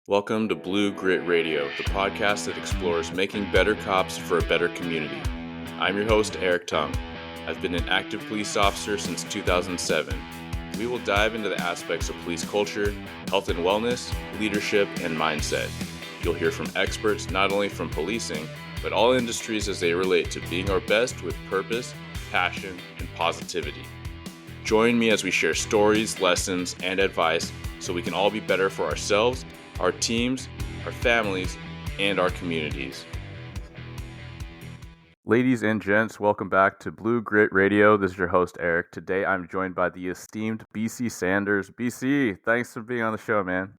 Welcome to Blue Grit Radio, the podcast that explores making better cops for a better community. I'm your host, Eric Tung. I've been an active police officer since 2007. We will dive into the aspects of police culture, health and wellness, leadership, and mindset. You'll hear from experts not only from policing, but all industries as they relate to being our best with purpose, passion, and positivity. Join me as we share stories, lessons, and advice so we can all be better for ourselves, our teams, our families, and our communities. Ladies and gents, welcome back to Blue Grit Radio. This is your host, Eric. Today, I'm joined by the esteemed BC Sanders. BC, thanks for being on the show, man.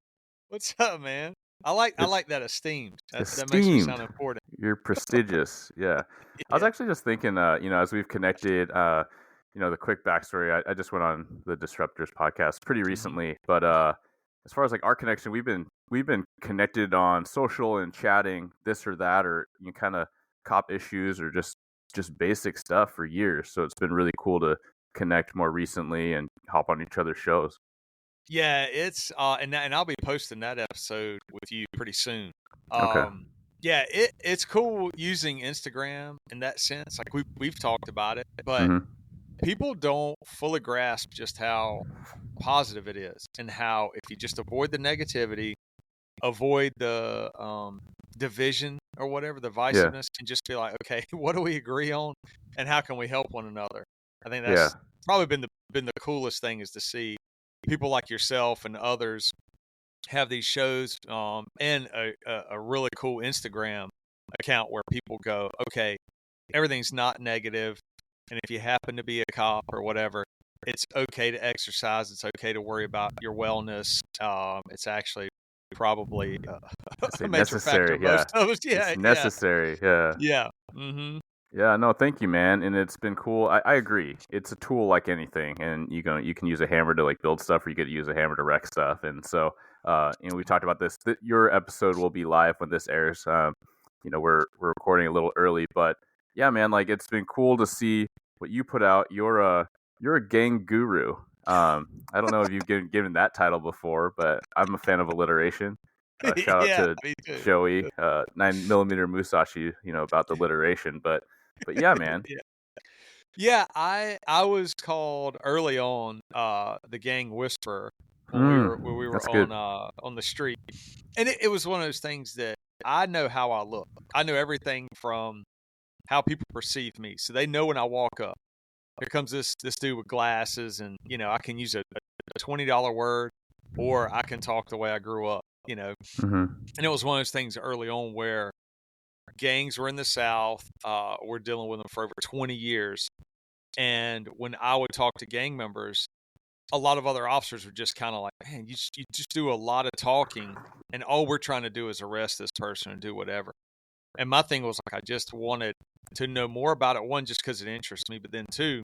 What's up, man? I like that esteemed. That makes me sound important. You're prestigious. Yeah. I was Yeah. actually just thinking, as we've connected, the quick backstory, I just went on the Disruptors podcast pretty recently, but as far as like our connection, we've been connected on social and chatting this or that, or kind of cop issues or just basic stuff for years. So it's been really cool to connect more recently and hop on each other's shows. Yeah, it's and I'll be posting that episode with you pretty soon. Okay. Yeah, it's cool using Instagram in that sense. Like we've talked about it, but people don't fully grasp just how positive it is and how if you just avoid the negativity, avoid the division or whatever, the divisiveness, and just be like, okay, what do we agree on and how can we help one another? I think that's probably been the coolest thing is to see people like yourself and others have these shows and a really cool Instagram account where people go, okay, everything's not negative. And if you happen to be a cop or whatever, it's okay to exercise. It's okay to worry about your wellness. It's actually probably a major factor. Most of us. Yeah. It's necessary. Yeah. Yeah. Mm-hmm. Yeah, no, thank you, man. And it's been cool. I agree. It's a tool like anything, and you can use a hammer to like build stuff, or you could use a hammer to wreck stuff. And so, we talked about this. Your episode will be live when this airs. We're recording a little early, but yeah, man, like it's been cool to see what you put out. You're a gang guru. I don't know if you've given that title before, but I'm a fan of alliteration. Shout out to Joey, 9mm Musashi, about the alliteration, but yeah, man. Yeah, I was called early on the gang whisperer when we were on the street, and it was one of those things that I know how I look. I know everything from how people perceive me, so they know when I walk up. Here comes this dude with glasses, and I can use a $20 word, or I can talk the way I grew up. And it was one of those things early on where gangs were in the South. We're dealing with them for over 20 years. And when I would talk to gang members, a lot of other officers were just kind of like, man, you just do a lot of talking, and all we're trying to do is arrest this person and do whatever. And my thing was like, I just wanted to know more about it. One, just because it interests me, but then two,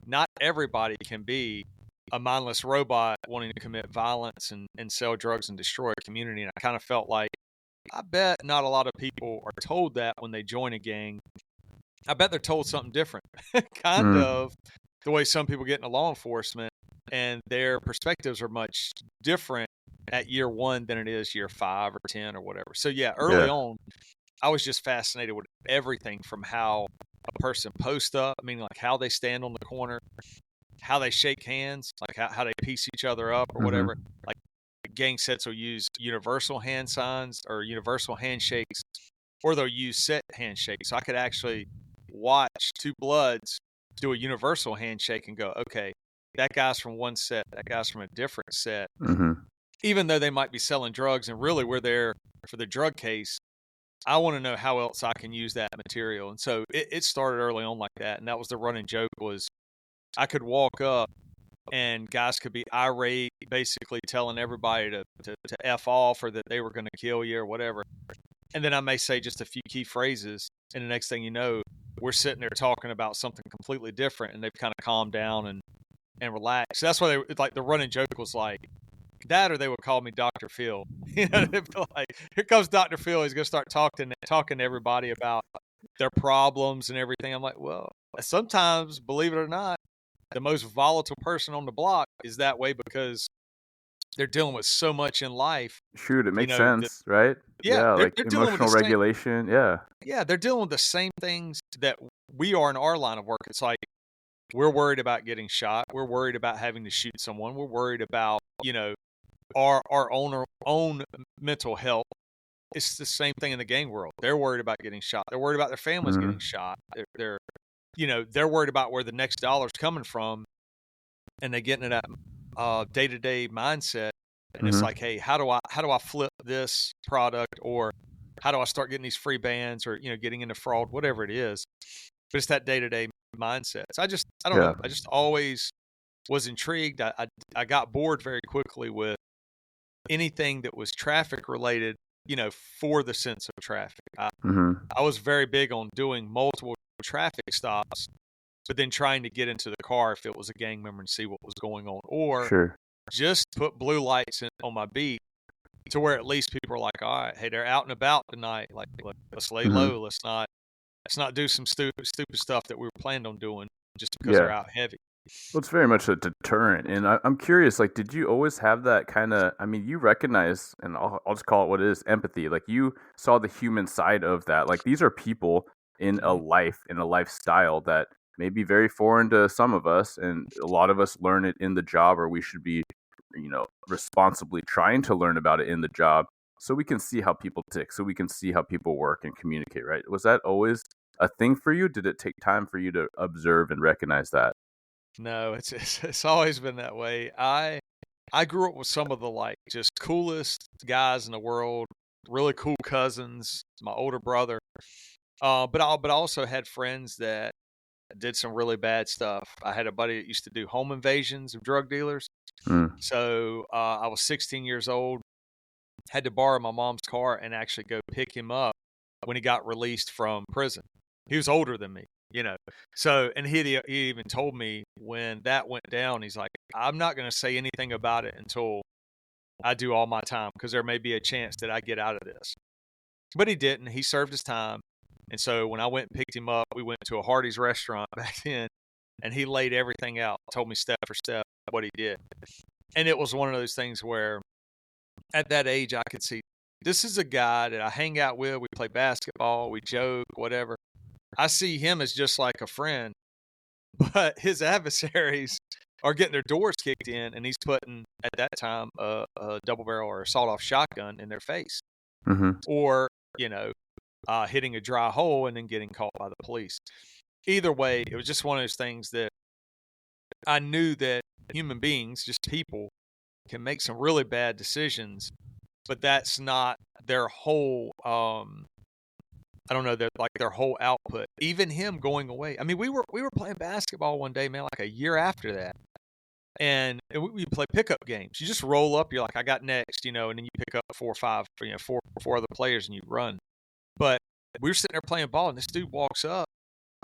not everybody can be a mindless robot wanting to commit violence and sell drugs and destroy a community. And I kind of felt like, I bet not a lot of people are told that when they join a gang. I bet they're told something different, kind of the way some people get into law enforcement, and their perspectives are much different at year one than it is year 5 or 10 or whatever. So yeah, early on, I was just fascinated with everything from how a person posts up, I mean, like how they stand on the corner, how they shake hands, like how they piece each other up or whatever. Like gang sets will use universal hand signs or universal handshakes, or they'll use set handshakes. So I could actually watch two bloods do a universal handshake and go, okay, that guy's from one set, that guy's from a different set. Even though they might be selling drugs and really we're there for the drug case, I want to know how else I can use that material. And so it started early on like that. And that was the running joke was I could walk up and guys could be irate, basically telling everybody to F off or that they were going to kill you or whatever. And then I may say just a few key phrases. And the next thing you know, we're sitting there talking about something completely different, and they've kind of calmed down and relaxed. So that's why the running joke was like that, or they would call me Dr. Phil. They'd be like, here comes Dr. Phil. He's going to start talking to everybody about their problems and everything. I'm like, well, sometimes, believe it or not, the most volatile person on the block is that way because they're dealing with so much in life. Shoot, it You makes know, sense, right? yeah, Yeah, like they're dealing with the emotional same. regulation. Yeah. Yeah, they're dealing with the same things that we are in our line of work. It's like we're worried about getting shot. We're worried about having to shoot someone. We're worried about, our own mental health. It's the same thing in the gang world. They're worried about getting shot. They're worried about their families Mm-hmm. getting shot. They're worried about where the next dollar's coming from, and they get into that day-to-day mindset. And it's Mm-hmm. like, hey, how do I flip this product, or how do I start getting these free bands, or getting into fraud, whatever it is. But it's that day-to-day mindset. So I don't Yeah. know. I just always was intrigued. I got bored very quickly with anything that was traffic related, for the sense of traffic. Mm-hmm. I was very big on doing multiple traffic stops, but then trying to get into the car if it was a gang member and see what was going on, or Sure. just put blue lights on my beat to where at least people are like, all right, hey, they're out and about tonight. Like, let's lay Mm-hmm. low. Let's not do some stupid stuff that we were planned on doing just because they're Yeah. out heavy. Well, it's very much a deterrent, and I'm curious. Like, did you always have that kind of? I mean, you recognize, and I'll just call it what it is, empathy. Like, you saw the human side of that. Like, these are people in a Mhm. life, in a lifestyle that may be very foreign to some of us, and a lot of us learn it in the job, or we should be, responsibly trying to learn about it in the job, so we can see how people tick, so we can see how people work and communicate. Right? Was that always a thing for you? Did it take time for you to observe and recognize that? No, it's always been that way. I grew up with some of the just coolest guys in the world, really cool cousins, my older brother. But I also had friends that did some really bad stuff. I had a buddy that used to do home invasions of drug dealers. Mm. So I was 16 years old, had to borrow my mom's car and actually go pick him up when he got released from prison. He was older than me, you know. So, and he even told me when that went down, he's like, I'm not going to say anything about it until I do all my time, because there may be a chance that I get out of this. But he didn't. He served his time. And so when I went and picked him up, we went to a Hardee's restaurant back then, and he laid everything out, told me step for step what he did. And it was one of those things where at that age, I could see this is a guy that I hang out with. We play basketball, we joke, whatever. I see him as just like a friend, but his adversaries are getting their doors kicked in, and he's putting, at that time, a double barrel or a sawed off shotgun in their face, Mm-hmm. or, hitting a dry hole and then getting caught by the police. Either way, it was just one of those things that I knew that human beings, just people, can make some really bad decisions, but that's not their whole I don't know, their whole output. Even him going away. I mean, we were playing basketball one day, man, like a year after that. And we play pickup games. You just roll up, you're like, I got next, and then you pick up 4 or 5, four other players, and you run. But we were sitting there playing ball, and this dude walks up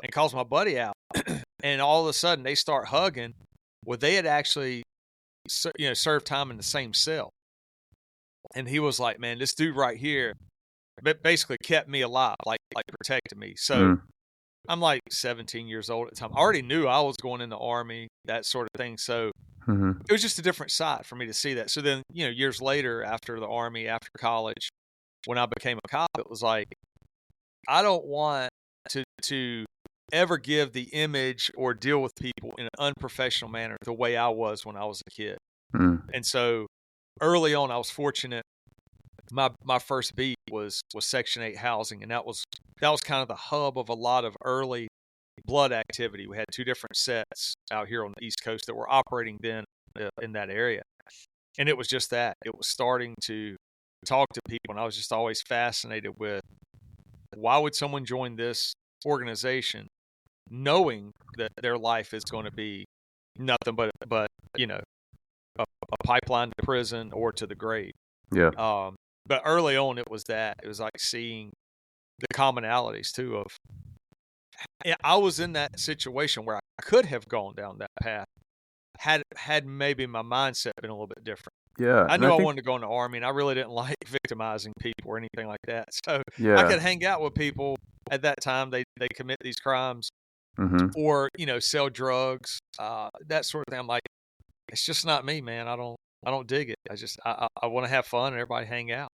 and calls my buddy out. And all of a sudden they start hugging. Well, they had actually served time in the same cell. And he was like, man, this dude right here basically kept me alive, like protected me. So Mm. I'm like 17 years old at the time. I already knew I was going in the Army, that sort of thing. So Mm-hmm. it was just a different side for me to see that. So then, years later, after the Army, after college, when I became a cop, it was like, I don't want to ever give the image or deal with people in an unprofessional manner the way I was when I was a kid. Mm. And so early on, I was fortunate. My first beat was Section 8 housing, and that was kind of the hub of a lot of early blood activity. We had 2 different sets out here on the East Coast that were operating then in that area. And it was just that. It was starting to talk to people, and I was just always fascinated with, why would someone join this organization knowing that their life is going to be nothing but a pipeline to prison or to the grave. Yeah. But early on, it was like seeing the commonalities too of, I was in that situation where I could have gone down that path had maybe my mindset been a little bit different. Yeah. I And knew I I think, wanted to go in the Army, and I really didn't like victimizing people or anything like that. So I yeah. could hang out with people at that time. They commit these crimes, Mm-hmm. or sell drugs, that sort of thing. I'm like, it's just not me, man. I don't dig it. I want to have fun and everybody hang out.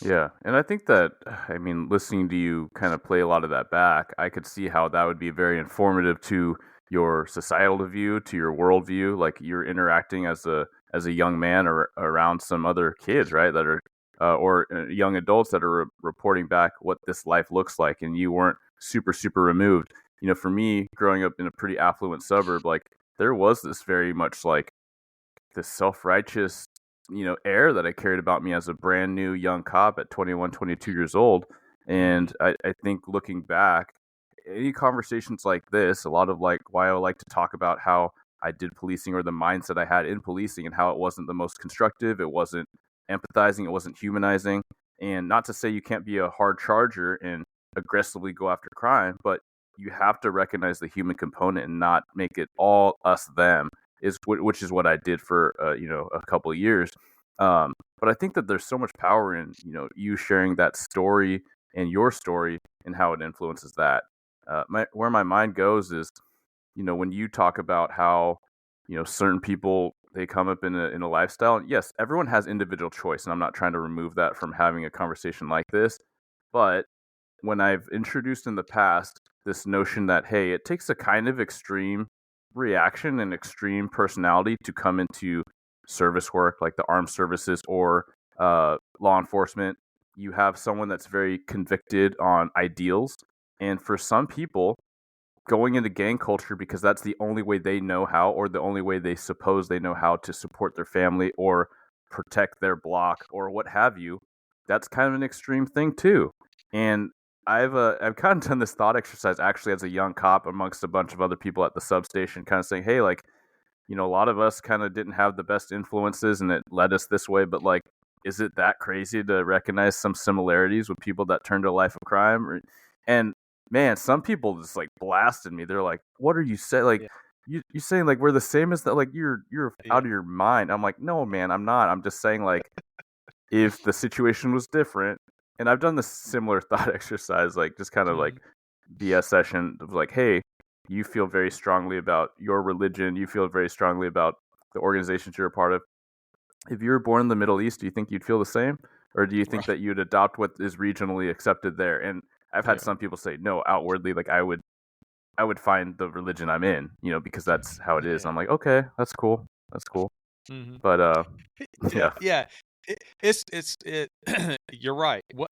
Yeah, and I think that, I mean, listening to you kind of play a lot of that back, I could see how that would be very informative to your societal view, to your worldview. Like you're interacting as a young man or around some other kids, right? That are or young adults that are reporting back what this life looks like, and you weren't super removed. You know, for me, growing up in a pretty affluent suburb, like there was this very much like this self-righteous, air that I carried about me as a brand new young cop at 21, 22 years old. And I think looking back, any conversations like this, a lot of like why I like to talk about how I did policing or the mindset I had in policing and how it wasn't the most constructive, it wasn't empathizing, it wasn't humanizing. And not to say you can't be a hard charger and aggressively go after crime, but you have to recognize the human component and not make it all us them which is what I did for a couple of years. But I think that there's so much power in you sharing that story and your story and how it influences that. Where my mind goes is when you talk about how certain people they come up in a lifestyle. And yes, everyone has individual choice, and I'm not trying to remove that from having a conversation like this. But when I've introduced in the past this notion that hey, it takes a kind of extreme reaction and extreme personality to come into service work like the armed services or law enforcement. You have someone that's very convicted on ideals, and for some people going into gang culture because that's the only way they know how or the only way they suppose they know how to support their family or protect their block or what have you, that's kind of an extreme thing too. And I've kind of done this thought exercise actually as a young cop amongst a bunch of other people at the substation, kind of saying, hey, like, a lot of us kind of didn't have the best influences and it led us this way, but like, is it that crazy to recognize some similarities with people that turned to a life of crime? And man, some people just like blasted me. They're like, what are you saying? Like, Yeah. you saying like we're the same as that? Like you're Yeah. out of your mind. I'm like, no, man, I'm not. I'm just saying like, if the situation was different, and I've done this similar thought exercise, like just kind of like BS session of like, hey, you feel very strongly about your religion, you feel very strongly about the organizations you're a part of. If you were born in the Middle East, do you think you'd feel the same? Or do you think Right. that you'd adopt what is regionally accepted there? And I've had Yeah. some people say, no, outwardly, like I would find the religion I'm in, because that's how it is. Yeah. And I'm like, okay, that's cool. That's cool. Mm-hmm. But Yeah. yeah. Yeah. It. You're right. What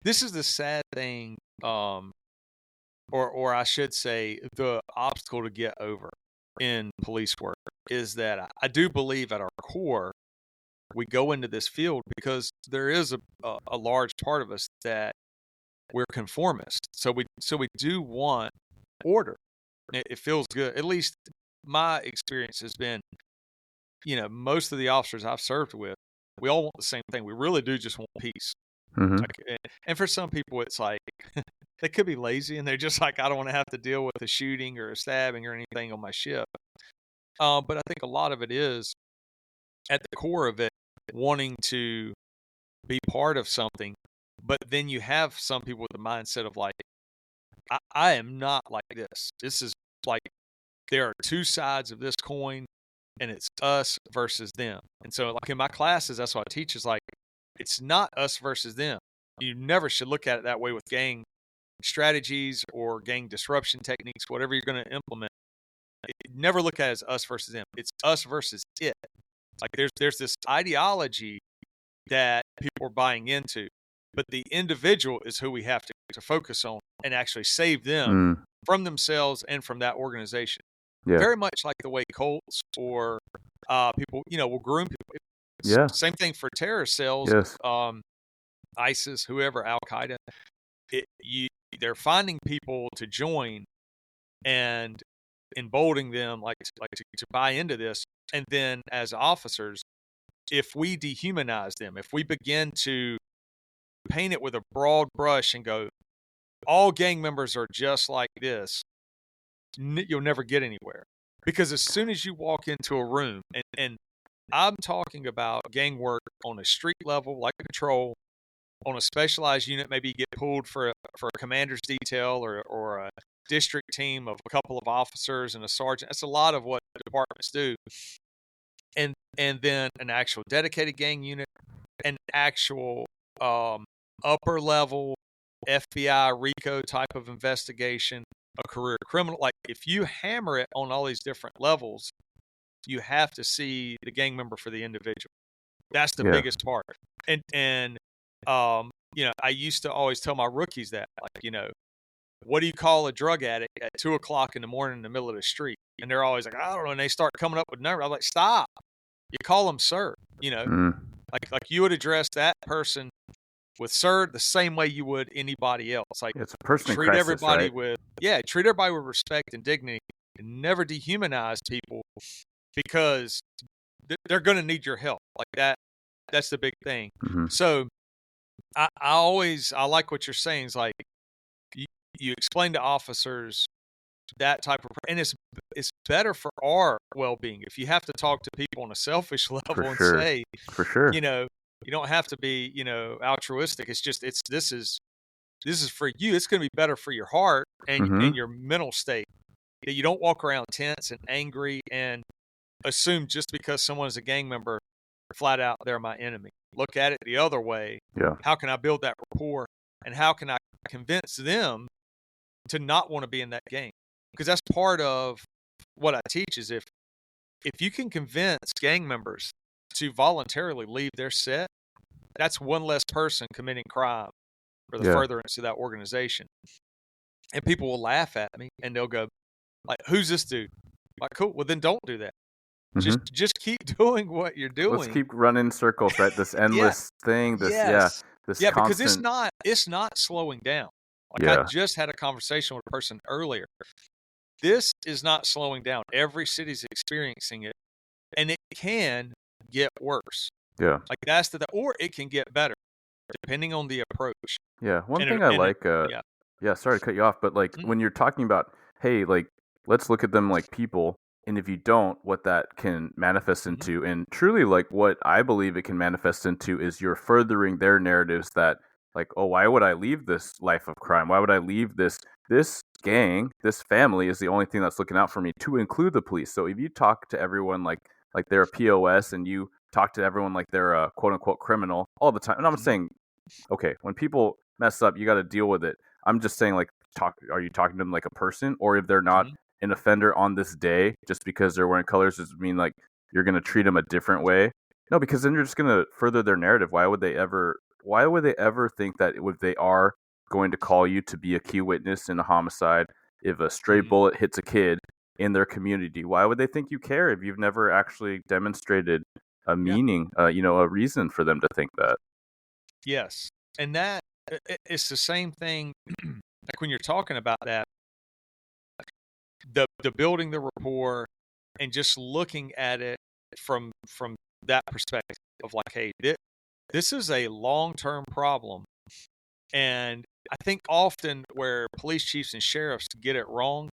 this is the sad thing, or I should say, the obstacle to get over in police work is that I do believe at our core we go into this field because there is a large part of us that we're conformists. So we do want order. It feels good. At least my experience has been, most of the officers I've served with, we all want the same thing. We really do just want peace. Mm-hmm. Like, and for some people, it's like they could be lazy and they're just like, I don't want to have to deal with a shooting or a stabbing or anything on my shift. But I think a lot of it is at the core of it wanting to be part of something. But then you have some people with the mindset of like, I am not like this. This is like there are two sides of this coin, and it's us versus them. And so, like in my classes, that's what I teach is like, it's not us versus them. You never should look at it that way with gang strategies or gang disruption techniques, whatever you're going to implement. Never look at it as us versus them. It's us versus it. Like there's this ideology that people are buying into, but the individual is who we have to focus on and actually save them Mm. from themselves and from that organization. Yeah. Very much like the way cults or people, will groom people. Yeah. Same thing for terror cells, Yes. ISIS, whoever, Al Qaeda. They're finding people to join and emboldening them, to buy into this. And then, as officers, if we dehumanize them, if we begin to paint it with a broad brush and go, all gang members are just like this, you'll never get anywhere. Because as soon as you walk into a room, and I'm talking about gang work on a street level, like patrol, on a specialized unit, maybe you get pulled for a commander's detail or a district team of a couple of officers and a sergeant. That's a lot of what the departments do. And and then an actual dedicated gang unit, an actual upper level FBI RICO type of investigation, a career criminal. Like, if you hammer it on all these different levels, you have to see the gang member for the individual. That's the biggest part. And I used to always tell my rookies that, like, what do you call a drug addict at 2:00 in the morning in the middle of the street? And they're always like, I don't know. And they start coming up with numbers. I'm like, stop. You call them sir. Like you would address that person with sir the same way you would anybody else. Like, it's a person treat in crisis, everybody right? treat everybody with respect and dignity, and never dehumanize people, because they're going to need your help. Like that. That's the big thing. So I like what you're saying. Is like, you explain to officers that type of, and it's better for our well-being. If you have to talk to people on a selfish level and say, for sure, you don't have to be, altruistic. It's just, this is for you. It's going to be better for your heart and your mental state, that you don't walk around tense and angry and assume just because someone's a gang member, flat out, they're my enemy. Look at it the other way. Yeah. How can I build that rapport, and how can I convince them to not want to be in that gang? Because that's part of what I teach, is if you can convince gang members to voluntarily leave their set, that's one less person committing crime for the furtherance of that organization. And people will laugh at me and they'll go, like, who's this dude? Like, cool. Well, then don't do that. Just keep doing what you're doing. Let's keep running circles, right? This endless thing. This constant... because it's not slowing down. Like, I just had a conversation with a person earlier. This is not slowing down. Every city's experiencing it, and it can get worse. Yeah. Like, that's or it can get better, depending on the approach. Yeah. One thing I like, sorry to cut you off, but like when you're talking about, hey, like, let's look at them like people, and if you don't, what that can manifest into, and truly, like, what I believe it can manifest into is you're furthering their narratives that, like, oh, why would I leave this life of crime? Why would I leave this gang? This family is the only thing that's looking out for me, to include the police. So if you talk to everyone like they're a POS, and you talk to everyone like they're a quote unquote criminal all the time, and I'm saying, okay, when people mess up, you got to deal with it. I'm just saying, like, are you talking to them like a person? Or if they're not an offender on this day, just because they're wearing colors, does it mean like you're going to treat them a different way? No, because then you're just going to further their narrative. Why would they ever think that if they are going to call you to be a key witness in a homicide, if a stray bullet hits a kid in their community, why would they think you care if you've never actually demonstrated a meaning, a reason for them to think that? Yes. And that, it's the same thing, like when you're talking about that, the building the rapport and just looking at it from that perspective of like, hey, this is a long-term problem. And I think often where police chiefs and sheriffs get it wrong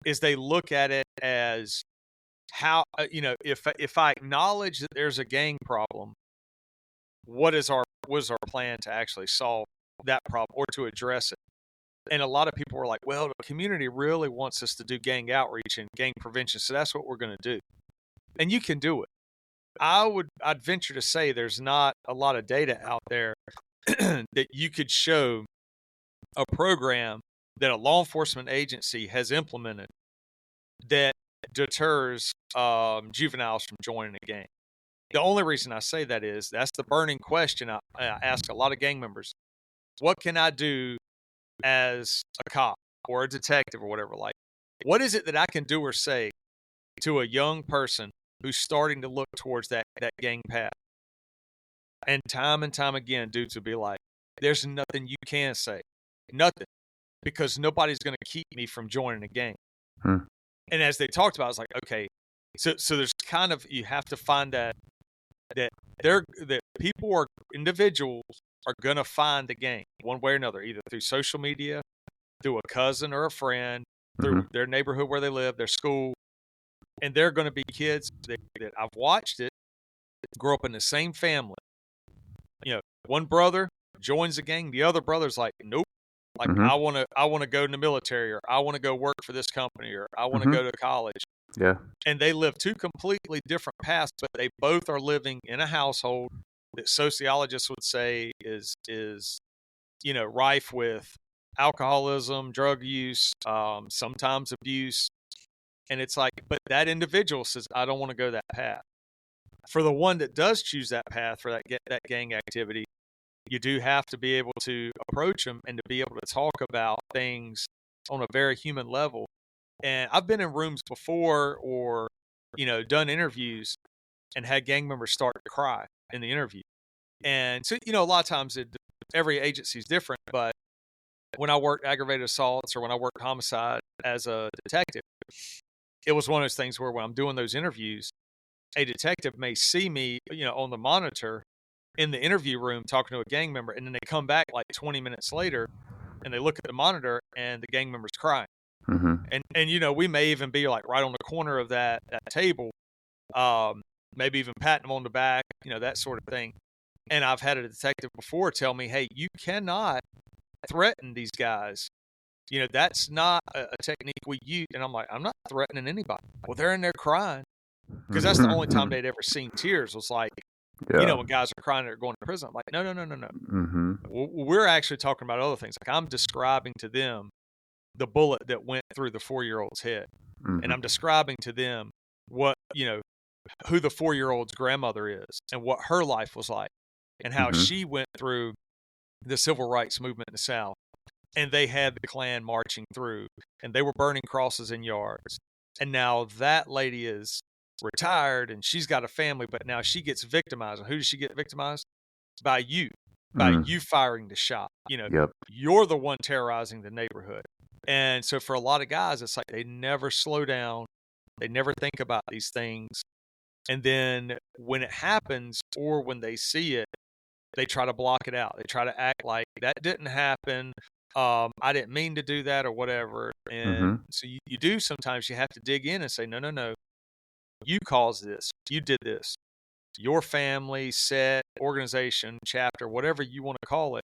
is they look at it as how, if I acknowledge that there's a gang problem, what is our plan to actually solve that problem or to address it? And a lot of people were like, well, the community really wants us to do gang outreach and gang prevention, so that's what we're going to do. And you can do it. I'd venture to say there's not a lot of data out there that you could show a program that a law enforcement agency has implemented that deters juveniles from joining a gang. The only reason I say that is that's the burning question I ask a lot of gang members. What can I do as a cop or a detective or whatever? Like, what is it that I can do or say to a young person who's starting to look towards that gang path? And time again, dudes will be like, there's nothing you can say. Nothing. Because nobody's going to keep me from joining a gang. And as they talked about, I was like, okay, so there's kind of, you have to find that individuals are going to find the gang one way or another, either through social media, through a cousin or a friend, through their neighborhood where they live, their school. And they're going to be kids that I've watched it grow up in the same family. One brother joins the gang, the other brother's like, nope. Like, I want to go in the military, or I want to go work for this company, or I want to go to college. Yeah. And they live two completely different paths, but they both are living in a household that sociologists would say is rife with alcoholism, drug use, sometimes abuse. And it's like, but that individual says, I don't want to go that path. For the one that does choose that path for that gang activity, you do have to be able to approach them and to be able to talk about things on a very human level. And I've been in rooms before or, done interviews and had gang members start to cry in the interview. And so, a lot of times every agency is different, but when I worked aggravated assaults or when I worked homicide as a detective, it was one of those things where when I'm doing those interviews, a detective may see me, on the monitor in the interview room talking to a gang member, and then they come back like 20 minutes later and they look at the monitor and the gang member's crying. Mm-hmm. And we may even be like right on the corner of that table, maybe even patting them on the back, that sort of thing. And I've had a detective before tell me, hey, you cannot threaten these guys. That's not a technique we use. And I'm like, I'm not threatening anybody. Well, they're in there crying. Because that's the only time they'd ever seen tears was like, when guys are crying, they're going to prison. I'm like, no. Mm-hmm. We're actually talking about other things. Like I'm describing to them the bullet that went through the 4-year-old's head. Mm-hmm. And I'm describing to them what, who the 4-year-old's grandmother is and what her life was like and how she went through the civil rights movement in the South. And they had the Klan marching through and they were burning crosses in yards. And now that lady is retired and she's got a family, but now she gets victimized. And who does she get victimized? By you, you firing the shot. You're the one terrorizing the neighborhood. And so for a lot of guys, it's like they never slow down. They never think about these things. And then when it happens or when they see it, they try to block it out. They try to act like that didn't happen. I didn't mean to do that or whatever. And so you do sometimes you have to dig in and say, no. You caused this. You did this. Your family, set, organization, chapter, whatever you want to call it,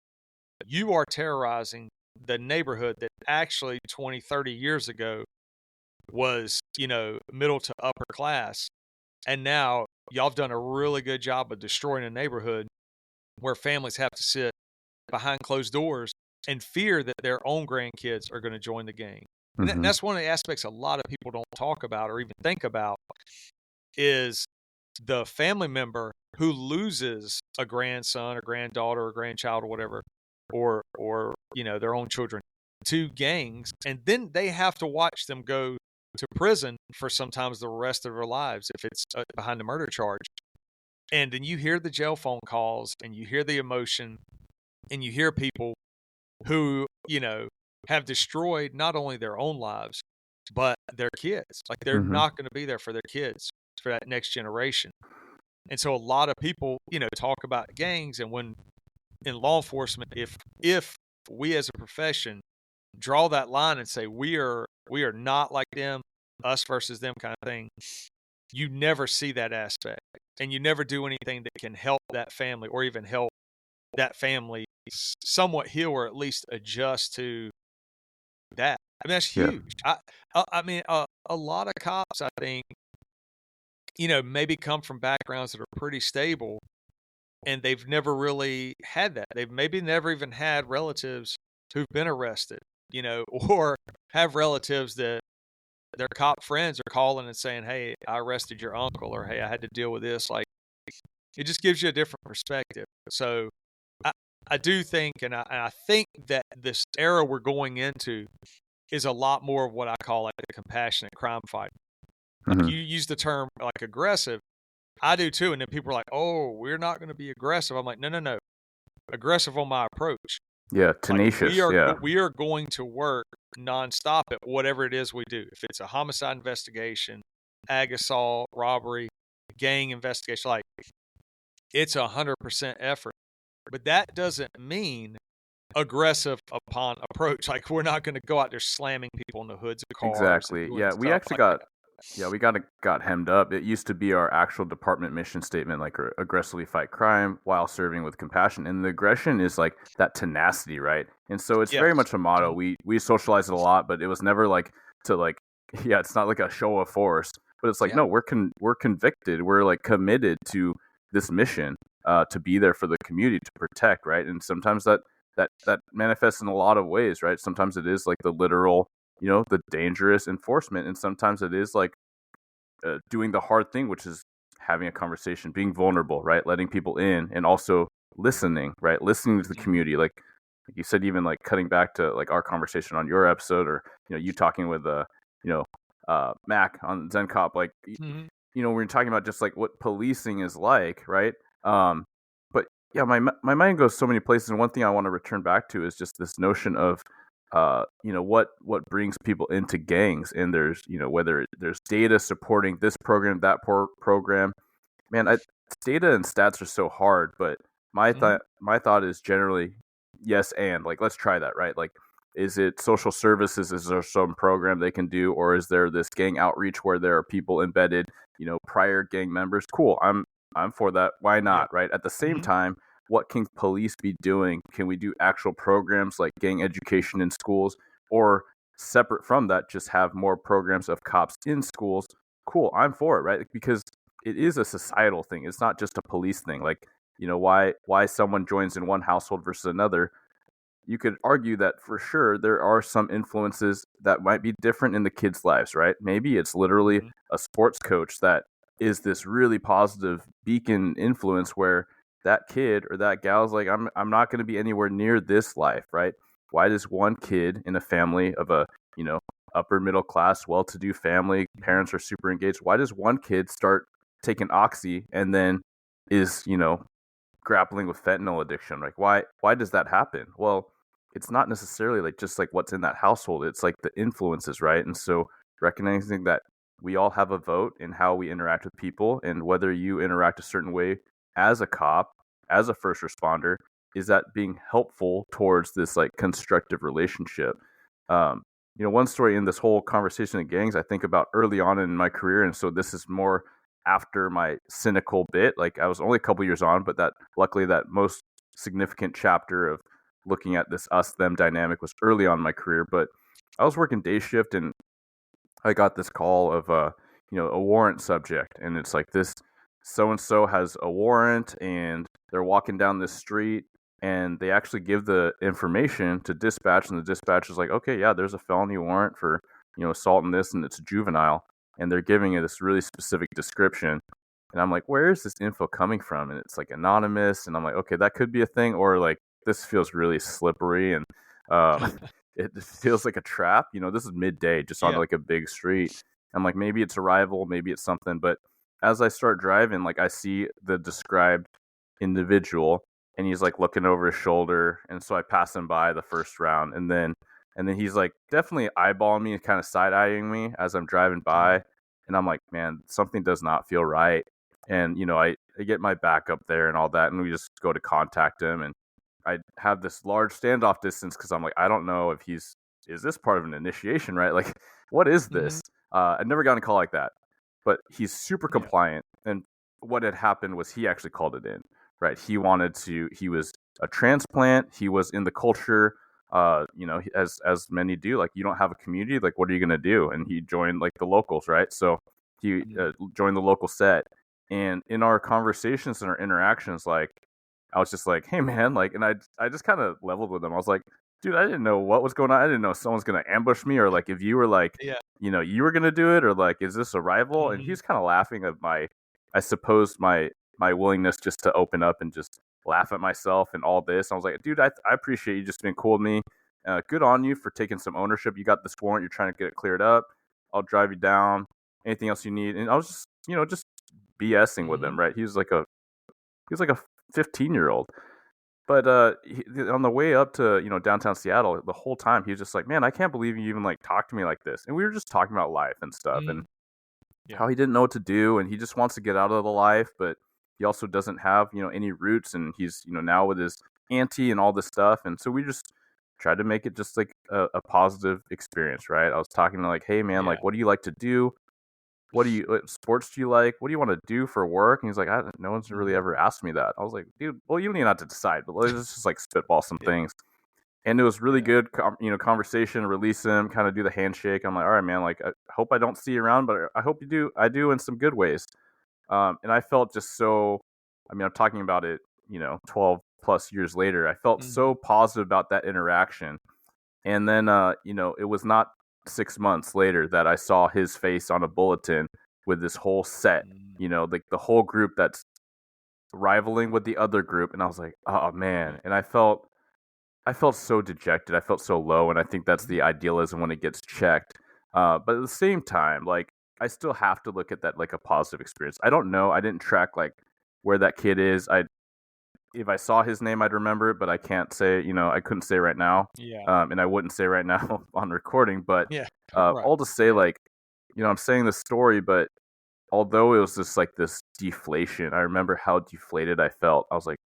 you are terrorizing the neighborhood that actually 20, 30 years ago was, middle to upper class. And now y'all have done a really good job of destroying a neighborhood where families have to sit behind closed doors and fear that their own grandkids are going to join the gang. And that's one of the aspects a lot of people don't talk about or even think about is the family member who loses a grandson or granddaughter or grandchild or whatever, or their own children to gangs. And then they have to watch them go to prison for sometimes the rest of their lives if it's behind a murder charge. And then you hear the jail phone calls and you hear the emotion and you hear people who, have destroyed not only their own lives, but their kids. Like they're not going to be there for their kids, for that next generation. And so a lot of people, talk about gangs. And when in law enforcement, if we as a profession draw that line and say, we are not like them, us versus them kind of thing, you never see that aspect. And you never do anything that can help that family or even help that family somewhat heal or at least adjust to that. I mean, that's huge. I mean, a lot of cops, I think, maybe come from backgrounds that are pretty stable and they've never really had that. They've maybe never even had relatives who've been arrested, or have relatives that their cop friends are calling and saying, hey, I arrested your uncle, or hey, I had to deal with this. Like, it just gives you a different perspective. So I do think, and I think that this era we're going into is a lot more of what I call like the compassionate crime fight. Like you use the term like aggressive. I do too. And then people are like, oh, we're not going to be aggressive. I'm like, no. Aggressive on my approach. Yeah, tenacious. Like we are going to work nonstop at whatever it is we do. If it's a homicide investigation, ag assault, robbery, gang investigation, like it's 100% effort. But that doesn't mean aggressive upon approach. Like we're not going to go out there slamming people in the hoods of cars. Exactly. Yeah, we actually got hemmed up. It used to be our actual department mission statement, like aggressively fight crime while serving with compassion. And the aggression is like that tenacity, right? And so it's very much a motto. We socialize it a lot, but it was never like to like it's not like a show of force, but it's like, no, we're convicted. We're like committed to this mission, to be there for the community, to protect, right? And sometimes that manifests in a lot of ways, right? Sometimes it is like the literal, the dangerous enforcement, and sometimes it is like doing the hard thing, which is having a conversation, being vulnerable, right? Letting people in, and also listening, right? Listening to the community, like you said, even like cutting back to like our conversation on your episode, or you talking with Mac on Zen Cop, like we're talking about just like what policing is like, right? But yeah, my mind goes so many places, and one thing I want to return back to is just this notion of what brings people into gangs, and there's whether there's data supporting this program, that program. Man, data and stats are so hard, but my thought is generally yes, and like let's try that, right? Like, is it social services? Is there some program they can do, or is there this gang outreach where there are people embedded, prior gang members? Cool, I'm for that. Why not, right? At the same time, what can police be doing? Can we do actual programs like gang education in schools, or separate from that, just have more programs of cops in schools? Cool, I'm for it, right? Because it is a societal thing. It's not just a police thing. Like, why someone joins in one household versus another. You could argue that for sure there are some influences that might be different in the kids' lives, right? Maybe it's literally a sports coach that is this really positive beacon influence where that kid or that gal is like, I'm not going to be anywhere near this life, right? Why does one kid in a family of a, upper middle class, well-to-do family, parents are super engaged, why does one kid start taking oxy and then is, grappling with fentanyl addiction? Like, why does that happen? Well, it's not necessarily like just like what's in that household. It's like the influences, right? And so recognizing that we all have a vote in how we interact with people, and whether you interact a certain way as a cop, as a first responder, is that being helpful towards this like constructive relationship? One story in this whole conversation of gangs, I think about early on in my career, and so this is more after my cynical bit. Like, I was only a couple years on, but that luckily that most significant chapter of looking at this us them dynamic was early on in my career. But I was working day shift, and I got this call of a warrant subject, and it's like, this so and so has a warrant, and they're walking down this street, and they actually give the information to dispatch, and the dispatch is like, okay, yeah, there's a felony warrant for assault and this, and it's juvenile, and they're giving it this really specific description. And I'm like, where is this info coming from? And it's like anonymous, and I'm like, okay, that could be a thing, or like this feels really slippery, and it feels like a trap. This is midday, just on like a big street. I'm like, maybe it's a rival, maybe it's something. But as I start driving, like I see the described individual, and he's like looking over his shoulder, and so I pass him by the first round, and then he's like definitely eyeballing me and kind of side eyeing me as I'm driving by, and I'm like, man, something does not feel right. And I get my back up there and all that, and we just go to contact him, and I have this large standoff distance because I'm like, I don't know if is this part of an initiation, right? Like, what is this? I'd never gotten a call like that, but he's super compliant. And what had happened was he actually called it in, right? He was a transplant. He was in the culture, as many do. Like, you don't have a community, like, what are you going to do? And he joined like the locals, right? So he joined the local set. And in our conversations and our interactions, like, I was just like, hey, man, like, and I just kind of leveled with him. I was like, dude, I didn't know what was going on. I didn't know someone's going to ambush me, or like if you were like, you were going to do it, or like, is this a rival? And he was kind of laughing at I suppose my willingness just to open up and just laugh at myself and all this. I was like, dude, I appreciate you just being cool with me. Good on you for taking some ownership. You got this warrant. You're trying to get it cleared up. I'll drive you down. Anything else you need? And I was just, just BSing with him, right? He was like a 15-year-old. But on the way up to downtown Seattle, the whole time he was just like, man, I can't believe you even like talked to me like this. And we were just talking about life and stuff, and how he didn't know what to do, and he just wants to get out of the life, but he also doesn't have any roots, and he's now with his auntie and all this stuff. And so we just tried to make it just like a positive experience, right? I was talking to like, hey man, like, what do you like to do? What sports do you like? What do you want to do for work? And he's like, no one's really ever asked me that. I was like, dude, well, you don't even have to decide, but let's just like spitball some things. And it was really good, conversation, release him, kind of do the handshake. I'm like, all right, man, like, I hope I don't see you around, but I hope you do. I do in some good ways. And I felt just so, I'm talking about it, 12 plus years later, I felt so positive about that interaction. And then, it was not 6 months later that I saw his face on a bulletin with this whole set, like the whole group that's rivaling with the other group. And I was like, oh man. And I felt so dejected. I felt so low. And I think that's the idealism when it gets checked. But at the same time, like, I still have to look at that like a positive experience. I don't know. I didn't track like where that kid is. If I saw his name, I'd remember it, but I can't say, I couldn't say right now. Yeah. And I wouldn't say right now on recording, but yeah. Right. all to say, like, I'm saying this story, but although it was just like this deflation, I remember how deflated I felt. I was like,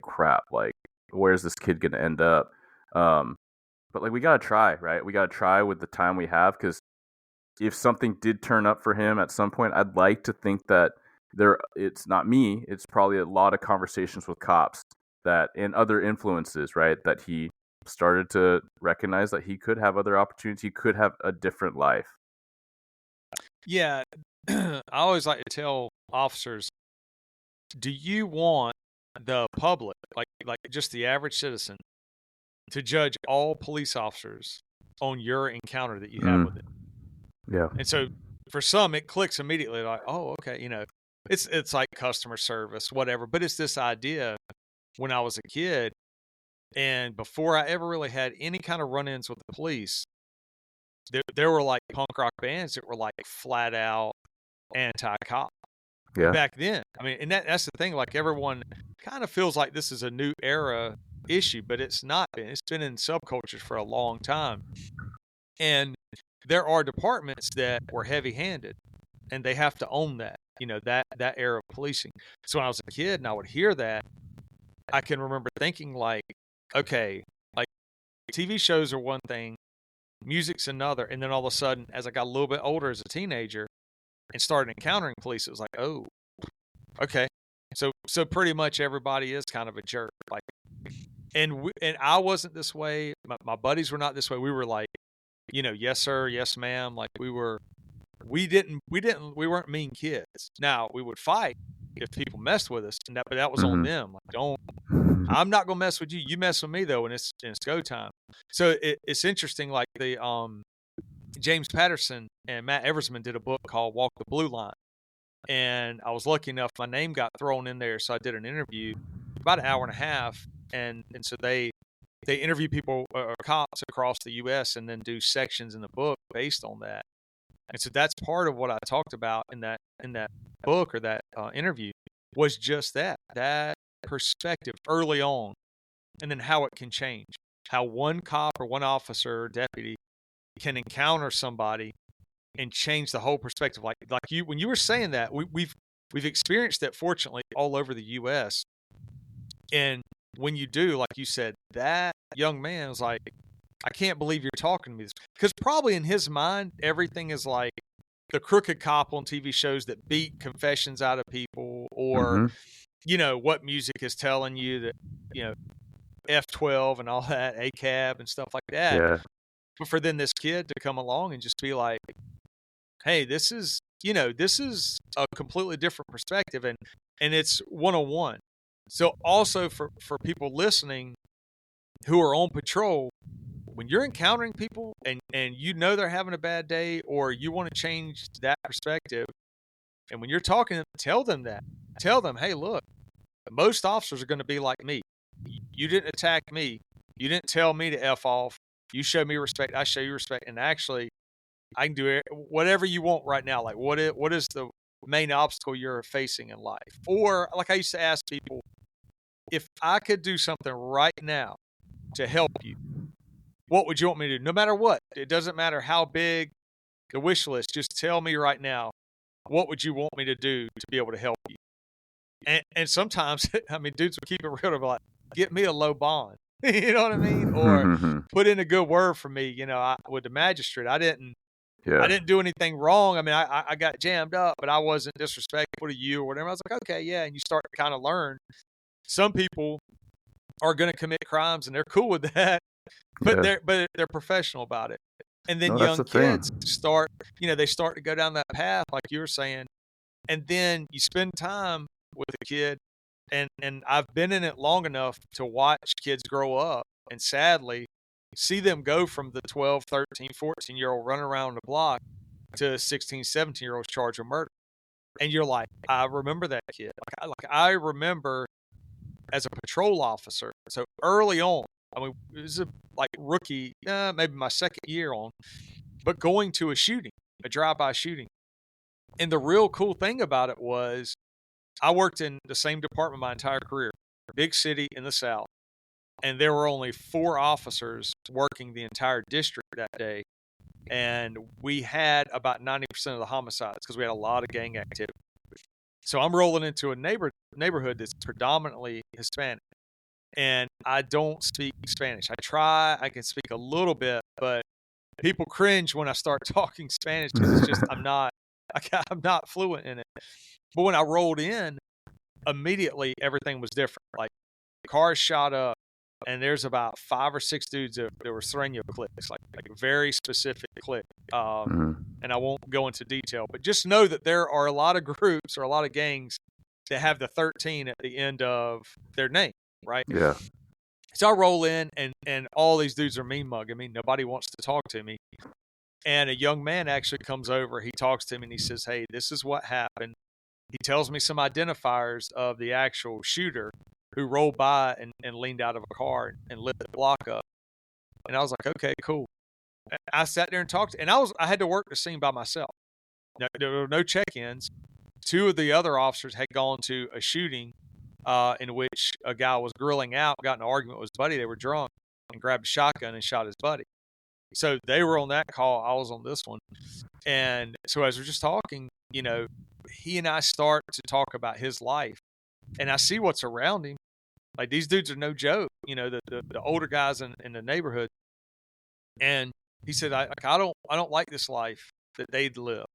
crap, like, where's this kid going to end up? But like, we got to try, right? We got to try with the time we have, because if something did turn up for him at some point, I'd like to think that it's not me. It's probably a lot of conversations with cops and other influences, right? That he started to recognize that he could have other opportunities. He could have a different life. Yeah. I always like to tell officers, do you want the public, like just the average citizen, to judge all police officers on your encounter that you have with them? Yeah. And so for some, it clicks immediately, like, oh, okay, it's like customer service, whatever. But it's this idea when I was a kid, and before I ever really had any kind of run-ins with the police, there were like punk rock bands that were like flat out anti-cop. Yeah. Back then, and that's the thing. Like, everyone kind of feels like this is a new era issue, but it's not been. It's been in subcultures for a long time, and there are departments that were heavy-handed, and they have to own that. That era of policing. So when I was a kid and I would hear that, I can remember thinking like, okay, like TV shows are one thing, music's another, and then all of a sudden, as I got a little bit older as a teenager and started encountering police, it was like, oh, okay. So pretty much everybody is kind of a jerk. Like, and I wasn't this way. My buddies were not this way. We were like, yes sir, yes ma'am. Like, we weren't mean kids. Now, we would fight if people messed with us, but that was on them. Like, I'm not gonna mess with you. You mess with me though, and it's go time. So it's interesting. Like, the James Patterson and Matt Eversman did a book called Walk the Blue Line, and I was lucky enough, my name got thrown in there, so I did an interview about an hour and a half, and so they interview people or cops across the U.S. and then do sections in the book based on that. And so that's part of what I talked about in that book or that interview, was just that perspective early on, and then how it can change, how one cop or one officer or deputy can encounter somebody and change the whole perspective. Like you, when you were saying that, we've experienced that, fortunately, all over the U.S. And when you do, like you said, that young man was like, I can't believe you're talking to me. Because probably in his mind, everything is like the crooked cop on TV shows that beat confessions out of people, or, what music is telling you that, F12 and all that, ACAB and stuff like that. Yeah. But for then this kid to come along and just be like, hey, this is a completely different perspective, and it's one-on-one. So also for people listening who are on patrol, when you're encountering people and they're having a bad day, or you want to change that perspective, and when you're talking to them, tell them that. Tell them, hey, look, most officers are going to be like me. You didn't attack me. You didn't tell me to F off. You show me respect. I show you respect. And actually, I can do whatever you want right now. Like, what is the main obstacle you're facing in life? Or, like I used to ask people, if I could do something right now to help you, what would you want me to do? No matter what. It doesn't matter how big the wish list. Just tell me right now, what would you want me to do to be able to help you? And sometimes, dudes will keep it real. They'll be like, get me a low bond. You know what I mean? Or put in a good word for me. With the magistrate, I didn't do anything wrong. I got jammed up, but I wasn't disrespectful to you or whatever. I was like, okay, yeah. And you start to kind of learn. Some people are going to commit crimes, and they're cool with that. but they're professional about it. And then young kids start to go down that path, like you were saying, and then you spend time with a kid, and I've been in it long enough to watch kids grow up and sadly see them go from the 12, 13, 14-year-old running around the block to 16, 17-year-olds charged with murder. And you're like, I remember that kid. I remember as a patrol officer, so early on, I mean, it was rookie, maybe my second year on, but going to a drive-by shooting. And the real cool thing about it was I worked in the same department my entire career, big city in the South. And there were only 4 officers working the entire district that day. And we had about 90% of the homicides because we had a lot of gang activity. So I'm rolling into a neighborhood that's predominantly Hispanic. And I don't speak Spanish. I can speak a little bit, but people cringe when I start talking Spanish because it's just I'm not fluent in it. But when I rolled in, immediately everything was different. Like cars shot up, and there's about 5 or 6 dudes that were Sereno clicks, like a very specific click. And I won't go into detail, but just know that there are a lot of groups or a lot of gangs that have the 13 at the end of their name, right? Yeah. So I roll in, and all these dudes are mean mugging me. Nobody wants to talk to me. And a young man actually comes over. He talks to him, and he says, hey, this is what happened. He tells me some identifiers of the actual shooter who rolled by and leaned out of a car and lit the block up. And I was like, okay, cool. I sat there and talked, and I had to work the scene by myself. There were no check-ins. 2 of the other officers had gone to a shooting in which a guy was grilling out, got in an argument with his buddy. They were drunk and grabbed a shotgun and shot his buddy. So they were on that call. I was on this one. And so as we're just talking, he and I start to talk about his life, and I see what's around him. Like these dudes are no joke, the older guys in the neighborhood. And he said, I don't like this life that they'd live.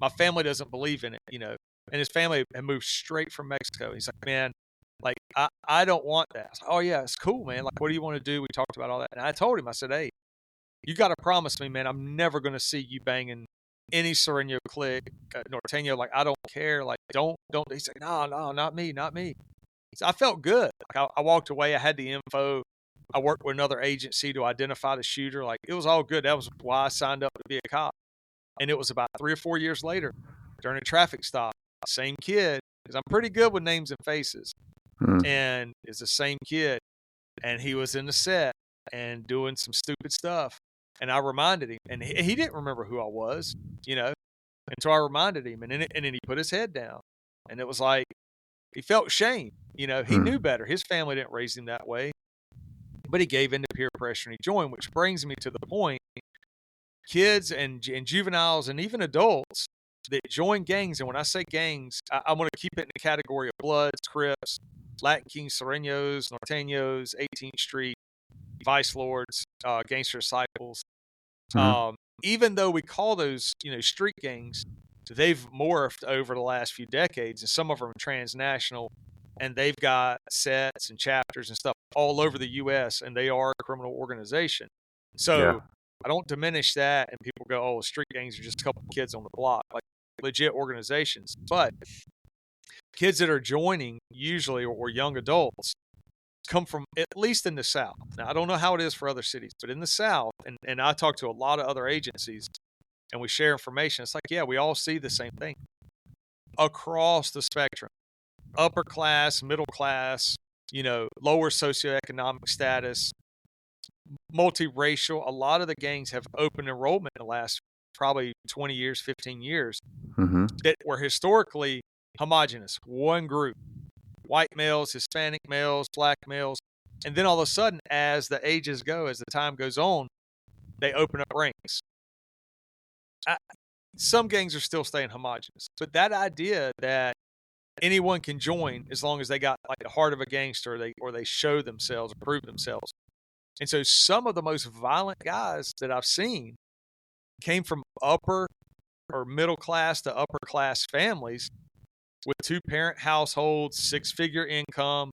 My family doesn't believe in it, and his family had moved straight from Mexico. He's like, man, like, I don't want that. I was like, oh yeah, it's cool, man. Like, what do you want to do? We talked about all that. And I told him, I said, hey, you got to promise me, man, I'm never going to see you banging any Sereno clique, Norteño. Like, I don't care. Like, don't. He's like, no, not me. So I felt good. Like, I walked away. I had the info. I worked with another agency to identify the shooter. Like, it was all good. That was why I signed up to be a cop. And it was about 3 or 4 years later during a traffic stop, same kid, because I'm pretty good with names and faces. And it's the same kid. And he was in the set and doing some stupid stuff. And I reminded him, and he didn't remember who I was, and so I reminded him, and then he put his head down, and it was like, he felt shame, he knew better. His family didn't raise him that way, but he gave in to peer pressure and he joined, which brings me to the point, kids and juveniles and even adults that join gangs. And when I say gangs, I want to keep it in the category of Bloods, Crips, Latin Kings, Serenos, Norteños, 18th Street, Vice Lords, Gangster Disciples. Even though we call those, street gangs, they've morphed over the last few decades, and some of them are transnational, and they've got sets and chapters and stuff all over the U.S., and they are a criminal organization. So I don't diminish that, and people go, oh, street gangs are just a couple of kids on the block, like legit organizations. But kids that are joining, usually, or young adults, come from, at least in the South. Now, I don't know how it is for other cities, but in the South, and I talk to a lot of other agencies, and we share information. It's like, yeah, we all see the same thing across the spectrum. Upper class, middle class, lower socioeconomic status, multiracial. A lot of the gangs have open enrollment in the last probably 20 years, 15 years, that were historically homogenous, one group. White males, Hispanic males, black males. And then all of a sudden, as the ages go, as the time goes on, they open up ranks. Some gangs are still staying homogenous. But that idea that anyone can join as long as they got like the heart of a gangster, or they show themselves or prove themselves. And so some of the most violent guys that I've seen came from upper or middle class to upper class families with 2-parent households, 6-figure income,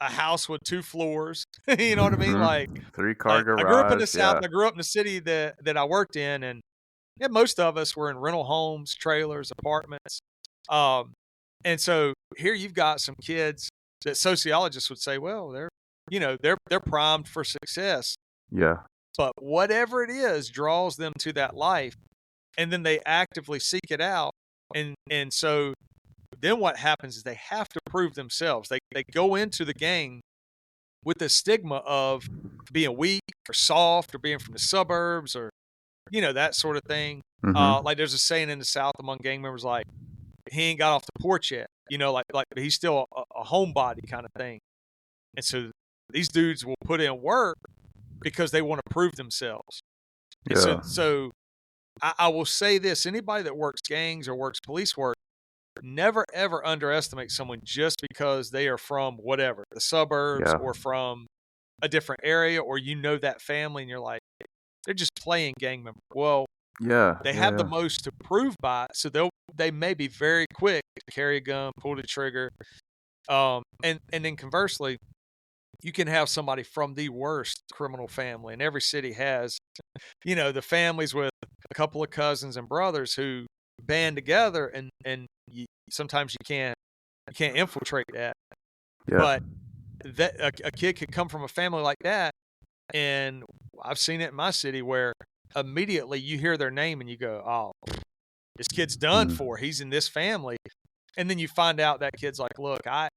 a house with 2 floors. You know what I mean? Like 3-car garage. I grew up in the South. I grew up in the city that I worked in, and yeah, most of us were in rental homes, trailers, apartments. And so here you've got some kids that sociologists would say, well, they're primed for success. Yeah. But whatever it is draws them to that life, and then they actively seek it out. And so then what happens is they have to prove themselves. They go into the gang with the stigma of being weak or soft or being from the suburbs or, that sort of thing. Like there's a saying in the South among gang members, like, he ain't got off the porch yet, but he's still a homebody kind of thing. And so these dudes will put in work because they want to prove themselves. Yeah. And so I will say this, anybody that works gangs or works police work, never, ever underestimate someone just because they are from whatever, the suburbs or from a different area, or that family and you're like, they're just playing gang member. Well, they have the most to prove by it, so they may be very quick to carry a gun, pull the trigger. And then conversely, you can have somebody from the worst criminal family, and every city has, the families with a couple of cousins and brothers who band together, and sometimes you can't infiltrate that. But that a kid could come from a family like that, and I've seen it in my city where immediately you hear their name and you go, oh, this kid's done for. He's in this family. And then you find out that kid's like, look, I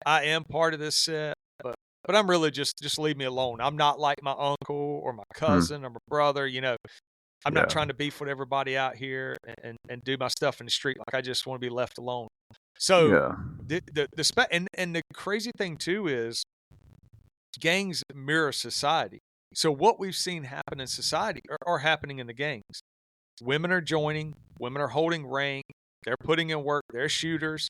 am part of this set, but I'm really just leave me alone. I'm not like my uncle or my cousin or my brother, I'm not trying to beef with everybody out here and do my stuff in the street. Like, I just want to be left alone. So and the crazy thing too is gangs mirror society. So what we've seen happen in society are happening in the gangs. Women are joining, women are holding rank, they're putting in work, they're shooters,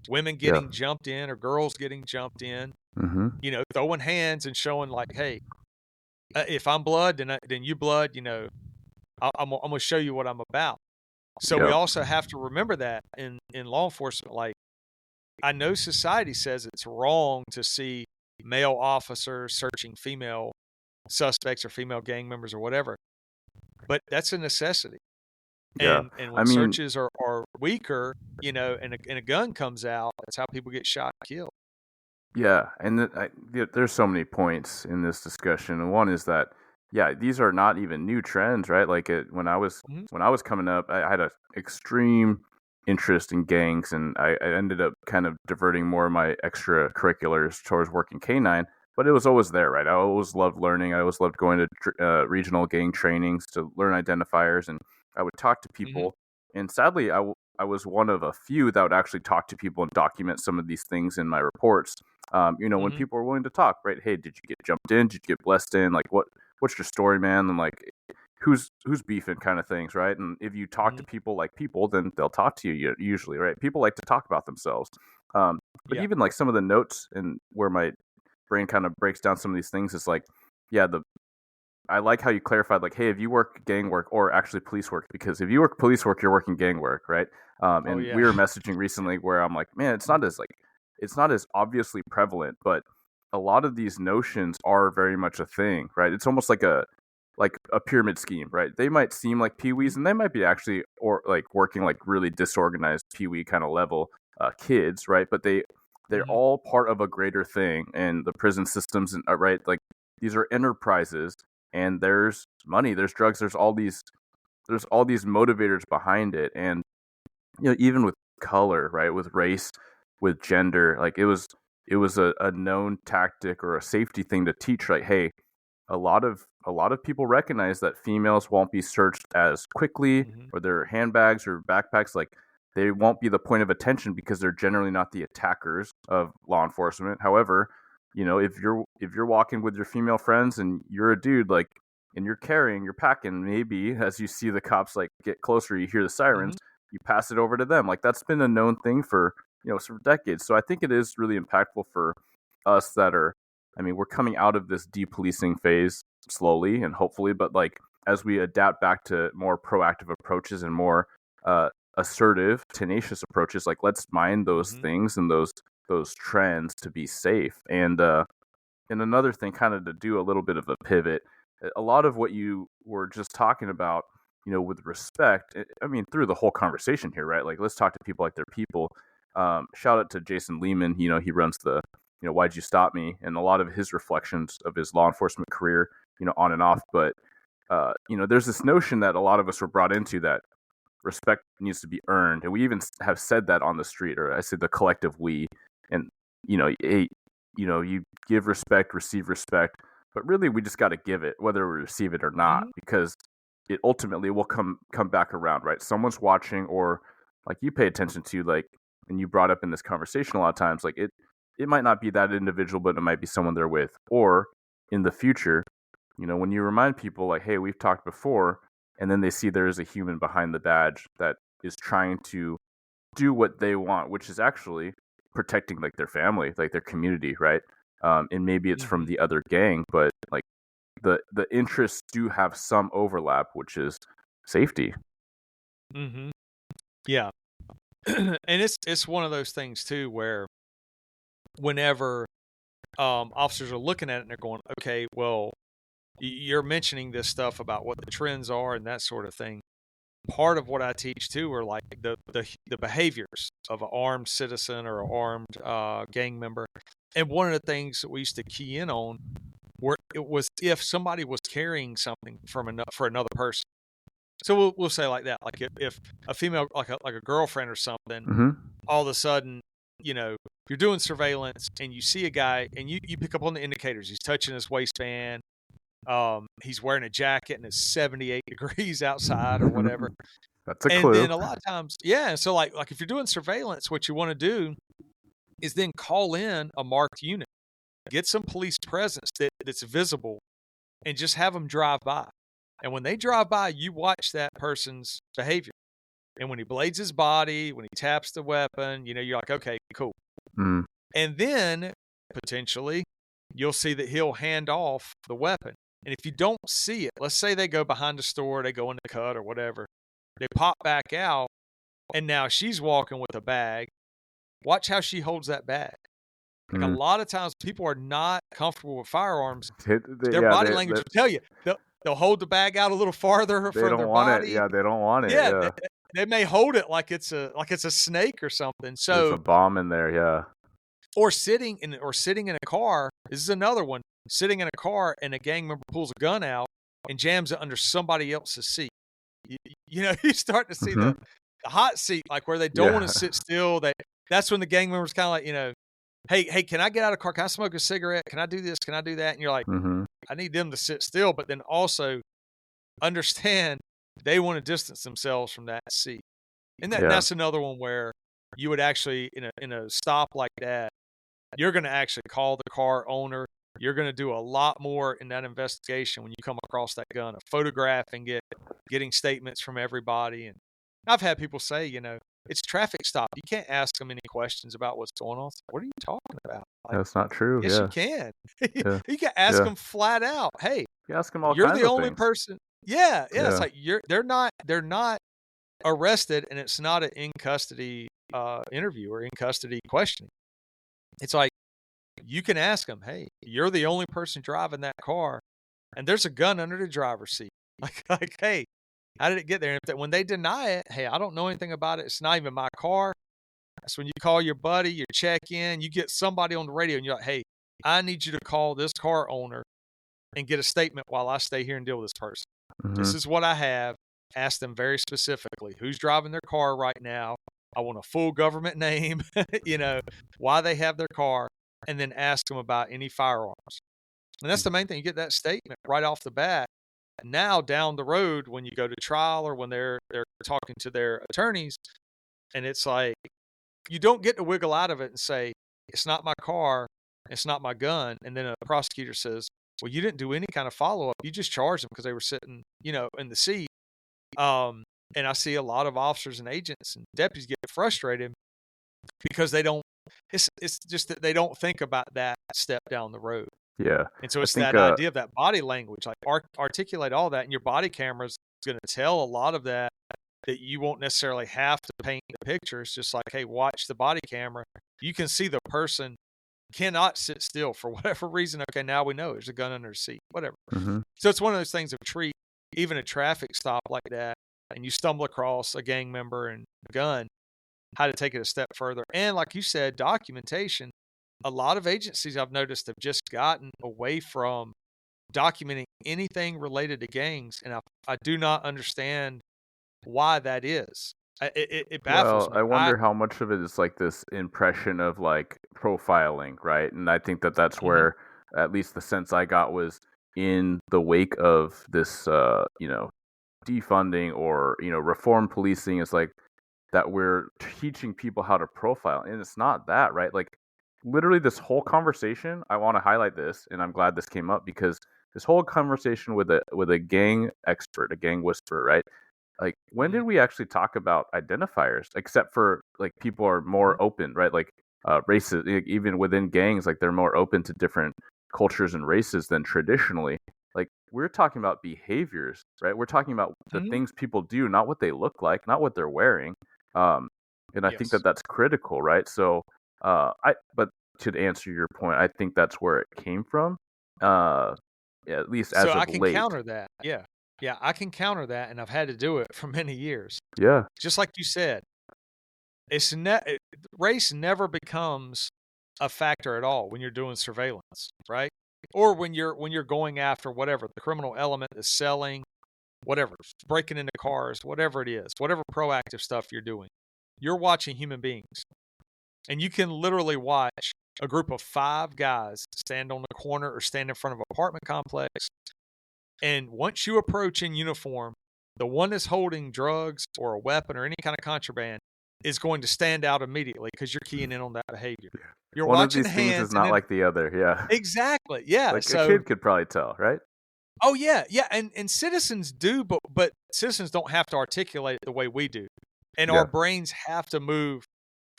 women getting jumped in or girls getting jumped in, throwing hands and showing like, hey, if I'm blood, then you blood, I'm going to show you what I'm about. So we also have to remember that in law enforcement. Like, I know society says it's wrong to see male officers searching female suspects or female gang members or whatever, but that's a necessity. And when searches are weaker, and a gun comes out, that's how people get shot and killed. Yeah, and there's so many points in this discussion. And one is that, these are not even new trends, right? Like when I was coming up, I had an extreme interest in gangs, and I ended up kind of diverting more of my extracurriculars towards working K9. But it was always there, right? I always loved learning. I always loved going to regional gang trainings to learn identifiers, and I would talk to people. And sadly, I was one of a few that would actually talk to people and document some of these things in my reports. When people are willing to talk, right? Hey, did you get jumped in? Did you get blessed in? Like, what's your story, man? And like, who's beefing, kind of things, right? And if you talk to people like people, then they'll talk to you usually, right? People like to talk about themselves. But even like some of the notes and where my brain kind of breaks down some of these things is like, I like how you clarified, like, hey, if you work gang work or actually police work, because if you work police work, you're working gang work, right? We were messaging recently where I'm like, man, it's not as obviously prevalent, but a lot of these notions are very much a thing, right? It's almost like a pyramid scheme, right? They might seem like peewees, and they might be actually or like working like really disorganized peewee kind of level kids, right? But they're all part of a greater thing, and the prison systems, and right, like these are enterprises, and there's money, there's drugs, there's all these motivators behind it, and even with color, right, with race, with gender, like it was a known tactic or a safety thing to teach, like, hey, a lot of people recognize that females won't be searched as quickly, or their handbags or backpacks, like they won't be the point of attention because they're generally not the attackers of law enforcement. However, if you're walking with your female friends and you're a dude, like, and you're packing, maybe as you see the cops like get closer, you hear the sirens, you pass it over to them. Like, that's been a known thing for decades. So I think it is really impactful for us that are, we're coming out of this depolicing phase slowly and hopefully, but like as we adapt back to more proactive approaches and more assertive, tenacious approaches, like let's mind those things and those those trends to be safe. And another thing, kind of to do a little bit of a pivot, a lot of what you were just talking about, with respect, I mean, through the whole conversation here, right? Like, let's talk to people like they're people. Shout out to Jason Lehman. He runs the, Why'd You Stop Me? And a lot of his reflections of his law enforcement career, on and off. But, there's this notion that a lot of us were brought into, that respect needs to be earned. And we even have said that on the street, or I said the collective we. And, you give respect, receive respect. But really, we just got to give it, whether we receive it or not, because it ultimately will come back around, right? Someone's watching, or like you pay attention to, like, and you brought up in this conversation a lot of times, like it might not be that individual, but it might be someone they're with. Or in the future, when you remind people like, hey, we've talked before, and then they see there is a human behind the badge that is trying to do what they want, which is actually protecting like their family, like their community, right? And maybe it's from the other gang, but like the interests do have some overlap, which is safety. Mm-hmm. Yeah. And it's one of those things too, where whenever officers are looking at it and they're going, okay, well, you're mentioning this stuff about what the trends are and that sort of thing. Part of what I teach too are like the behaviors of an armed citizen or an armed gang member. And one of the things that we used to key in on it was if somebody was carrying something for another person. So we'll say like that, like if a female, like a girlfriend or something, all of a sudden, you're doing surveillance and you see a guy and you pick up on the indicators. He's touching his waistband. He's wearing a jacket and it's 78 degrees outside or whatever. That's a clue. And then a lot of times, yeah. So like if you're doing surveillance, what you want to do is then call in a marked unit, get some police presence that's visible, and just have them drive by. And when they drive by, you watch that person's behavior. And when he blades his body, when he taps the weapon, you're like, okay, cool. And then potentially you'll see that he'll hand off the weapon. And if you don't see it, let's say they go behind the store, they go in the cut or whatever, they pop back out, and now she's walking with a bag. Watch how she holds that bag. Like a lot of times people are not comfortable with firearms. Their body language will tell you. They'll hold the bag out a little farther from their body. Yeah, they don't want it. Yeah, they may hold it like it's a snake or something. So there's a bomb in there, yeah. Or sitting in a car. This is another one. Sitting in a car and a gang member pulls a gun out and jams it under somebody else's seat. You start to see the hot seat, like where they don't want to sit still. That's when the gang member's kind of like, hey, can I get out of the car? Can I smoke a cigarette? Can I do this? Can I do that? And you're like, I need them to sit still, but then also understand they want to distance themselves from that seat. And that's another one where you would actually, in a stop like that, you're going to actually call the car owner. You're going to do a lot more in that investigation when you come across that gun, a photograph and getting statements from everybody. And I've had people say, it's traffic stop. You can't ask them any questions about what's going on. What are you talking about? Like, that's not true. Yes, you can. You can ask them flat out. Hey, you ask them all you're kinds the of only things. person. Yeah. It's like they're not arrested, and it's not an in custody interview or in custody questioning. It's like you can ask them, hey, you're the only person driving that car, and there's a gun under the driver's seat. Like, hey, how did it get there? And when they deny it, hey, I don't know anything about it. It's not even my car. That's when you call your buddy, you check in, you get somebody on the radio, and you're like, hey, I need you to call this car owner and get a statement while I stay here and deal with this person. This is what I have. Ask them very specifically who's driving their car right now. I want a full government name, why they have their car, and then ask them about any firearms. And that's the main thing. You get that statement right off the bat. And now down the road, when you go to trial or when they're talking to their attorneys, and it's like, you don't get to wiggle out of it and say, it's not my car, it's not my gun. And then a prosecutor says, well, you didn't do any kind of follow-up. You just charged them because they were sitting, in the seat. And I see a lot of officers and agents and deputies get frustrated because they don't, it's just that they don't think about that step down the road. Yeah. And so it's that idea of that body language, like articulate all that, and your body camera's going to tell a lot of that that you won't necessarily have to paint the picture. It's just like, hey, watch the body camera. You can see the person cannot sit still for whatever reason. Okay, now we know there's a gun under the seat, whatever. Mm-hmm. So it's one of those things of treat even a traffic stop like that, and you stumble across a gang member and a gun, how to take it a step further. And like you said, documentation. A lot of agencies I've noticed have just gotten away from documenting anything related to gangs, and I do not understand why that is. It baffles me. I wonder how much of it is like this impression of like profiling, right? And I think that's where at least the sense I got was in the wake of this, defunding or, reform policing is like that we're teaching people how to profile. And it's not that, right? Like literally this whole conversation, I want to highlight this, and I'm glad this came up because this whole conversation with a gang expert, a gang whisperer, right? Like, when did we actually talk about identifiers? Except for like people are more open, right? Like races, even within gangs, like they're more open to different cultures and races than traditionally. Like we're talking about behaviors, right? We're talking about the things people do, not what they look like, not what they're wearing. And I think that's critical, right? So, but to answer your point, I think that's where it came from. At least as of late. So I can counter that. Yeah, I can counter that, and I've had to do it for many years. Yeah. Just like you said, race never becomes a factor at all when you're doing surveillance, right? Or when you're going after whatever, the criminal element is selling, whatever, breaking into cars, whatever it is, whatever proactive stuff you're doing. You're watching human beings. And you can literally watch a group of 5 guys stand on the corner or stand in front of an apartment complex. And once you approach in uniform, the one that's holding drugs or a weapon or any kind of contraband is going to stand out immediately because you're keying in on that behavior. You're one watching of these things is not like the other. Yeah, exactly. Yeah, like a kid could probably tell, right? Oh yeah, and citizens do, but citizens don't have to articulate it the way we do, and our brains have to move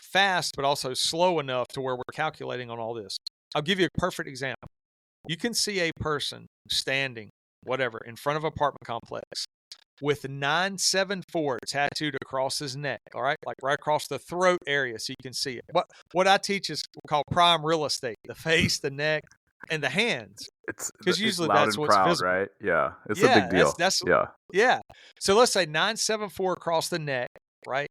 fast, but also slow enough to where we're calculating on all this. I'll give you a perfect example. You can see a person standing, whatever, in front of an apartment complex with 974 tattooed across his neck, all right? Like right across the throat area so you can see it. What I teach is called prime real estate, the face, the neck, and the hands. Because usually loud that's and what's proud, visible. Right? Yeah, it's a big deal. Yeah. So let's say 974 across the neck, right?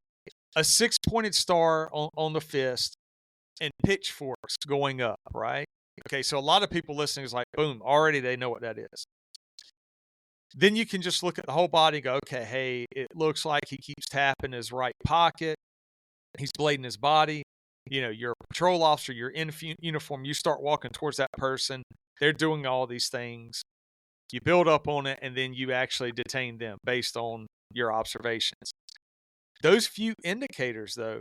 A 6-pointed star on the fist and pitchforks going up, right? Okay, so a lot of people listening is like, boom, already they know what that is. Then you can just look at the whole body and go, okay, hey, it looks like he keeps tapping his right pocket. He's blading his body. You know, you're a patrol officer, you're in uniform, you start walking towards that person. They're doing all these things. You build up on it, and then you actually detain them based on your observations. Those few indicators, though,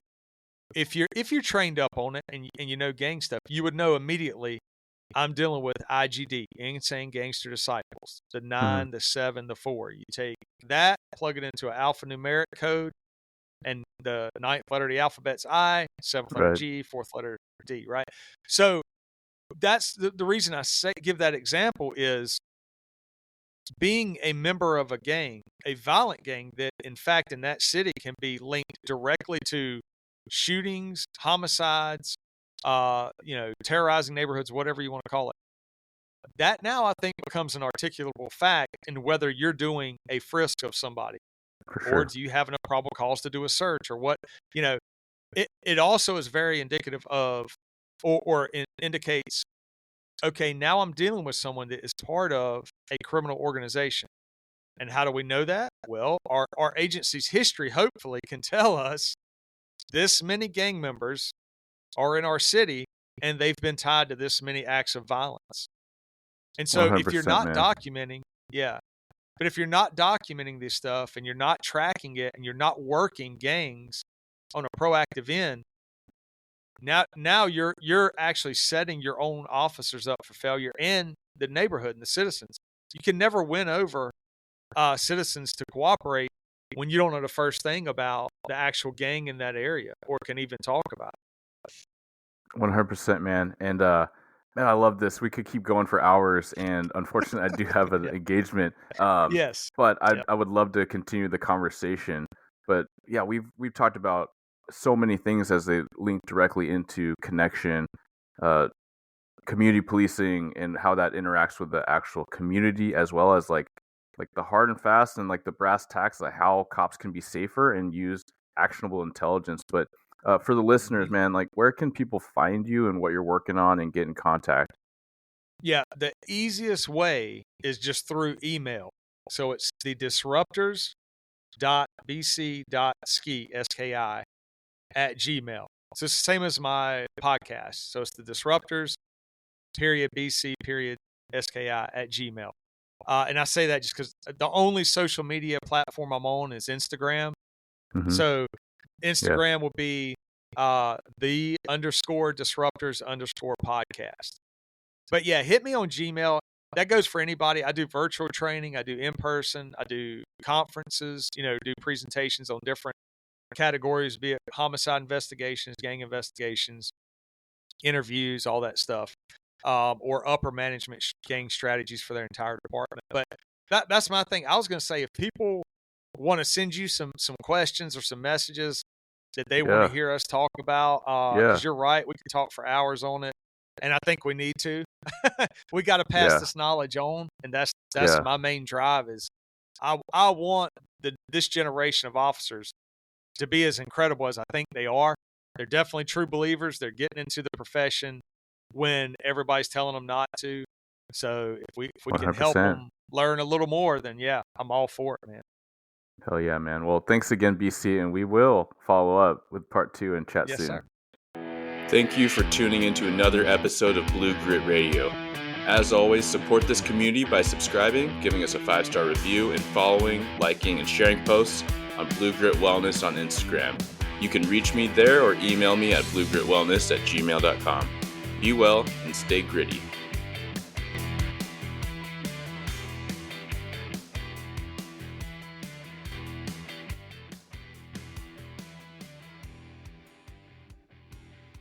if you're trained up on it and you know gang stuff, you would know immediately, I'm dealing with IGD, Insane Gangster Disciples, the 9, the 7, the 4. You take that, plug it into an alphanumeric code, and the 9th letter of the alphabet's I, 7th letter G, 4th letter D, right? So that's the reason I give that example is being a member of a gang, a violent gang that, in fact, in that city can be linked directly to shootings, homicides, terrorizing neighborhoods, whatever you want to call it. That now I think becomes an articulable fact in whether you're doing a frisk of somebody, or do you have enough probable cause to do a search, or what, it also is very indicative of, or it indicates, okay, now I'm dealing with someone that is part of a criminal organization. And how do we know that? Well, our agency's history hopefully can tell us this many gang members are in our city and they've been tied to this many acts of violence. And so if you're not documenting, but if you're not documenting this stuff and you're not tracking it and you're not working gangs on a proactive end, now you're actually setting your own officers up for failure and the neighborhood and the citizens. You can never win over citizens to cooperate when you don't know the first thing about the actual gang in that area or can even talk about it. 100%, man. And man, I love this. We could keep going for hours, and unfortunately, I do have an engagement. Yes, but I would love to continue the conversation. But yeah, we've talked about so many things as they link directly into connection, community policing, and how that interacts with the actual community, as well as like the hard and fast and like the brass tacks, like how cops can be safer and use actionable intelligence. But for the listeners, man, like where can people find you and what you're working on and get in contact? Yeah, the easiest way is just through email. So it's the disruptors.bc.ski, S-K-I, at Gmail. So it's the same as my podcast. So it's the disruptors, BC, SKI at Gmail. And I say that just because the only social media platform I'm on is Instagram. Mm-hmm. So Instagram will be _disruptors_podcast. But yeah, hit me on Gmail. That goes for anybody. I do virtual training. I do in person. I do conferences, do presentations on different categories, be it homicide investigations, gang investigations, interviews, all that stuff, or upper management gang strategies for their entire department. But that's my thing. I was going to say, if people want to send you some questions or some messages that they want to hear us talk about, because you're right, we could talk for hours on it. And I think we need to. We got to pass this knowledge on, and that's my main drive. Is I want this generation of officers to be as incredible as I think they are. They're definitely true believers. They're getting into the profession when everybody's telling them not to. So if we can help them learn a little more, then I'm all for it, man. Hell yeah, man. Well, thanks again, BC, and we will follow up with part 2 and chat soon. Sir. Thank you for tuning into another episode of Blue Grit Radio. As always, support this community by subscribing, giving us a 5-star review, and following, liking, and sharing posts on Blue Grit Wellness on Instagram. You can reach me there or email me at bluegritwellness@gmail.com. Be well and stay gritty.